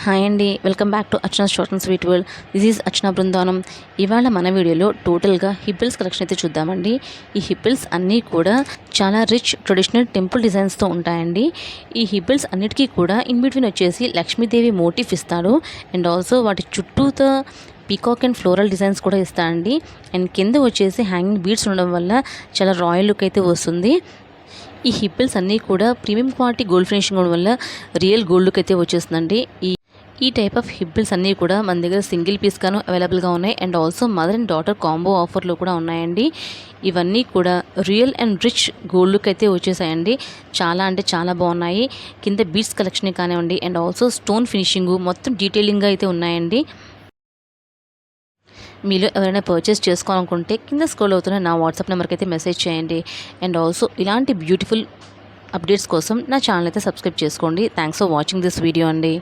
Hi అండి, welcome back to Archana short and sweet world. This is Archana Brindavanam. ఇవాళ మన వీడియోలో టోటల్గా హిప్పిల్స్ కలెక్షన్ అయితే చూద్దామండి. ఈ హిప్పిల్స్ అన్నీ కూడా చాలా రిచ్ ట్రెడిషనల్ టెంపుల్ డిజైన్స్తో ఉంటాయండి. ఈ హిప్పిల్స్ అన్నిటికీ కూడా ఇన్ బిట్వీన్ వచ్చేసి లక్ష్మీదేవి మోటిఫ్ ఇస్తాడు. అండ్ ఆల్సో వాటి చుట్టూతో పీకాక్ అండ్ ఫ్లోరల్ డిజైన్స్ కూడా ఇస్తాడండి. అండ్ కింద వచ్చేసి హ్యాంగింగ్ బీడ్స్ ఉండడం వల్ల చాలా రాయల్ లుక్ అయితే వస్తుంది. ఈ హిప్పిల్స్ అన్నీ కూడా ప్రీమియం క్వాలిటీ గోల్డ్ ఫినిషింగ్ ఉండడం వల్ల రియల్ గోల్డ్ లుక్ అయితే వచ్చేస్తుందండి. ఈ టైప్ ఆఫ్ హిప్పిల్స్ అన్నీ కూడా మన దగ్గర సింగిల్ పీస్గాను అవైలబుల్గా ఉన్నాయి. And also mother and daughter combo ఆఫర్లో కూడా ఉన్నాయండి. ఇవన్నీ కూడా real and rich gold look అయితే వచ్చేసాయండి. చాలా అంటే చాలా బాగున్నాయి. కింద బీడ్స్ కలెక్షన్ కానివ్వండి, అండ్ ఆల్సో స్టోన్ ఫినిషింగ్ మొత్తం డీటెయిలింగ్గా అయితే ఉన్నాయండి. మీరు ఎవరైనా పర్చేస్ చేసుకోవాలనుకుంటే కింద స్క్రోల్ అవుతున్న నా వాట్సాప్ నెంబర్కి అయితే మెసేజ్ చేయండి. అండ్ ఆల్సో ఇలాంటి బ్యూటిఫుల్ అప్డేట్స్ కోసం నా ఛానల్ అయితే సబ్స్క్రైబ్ చేసుకోండి. Thanks for watching this video అండి.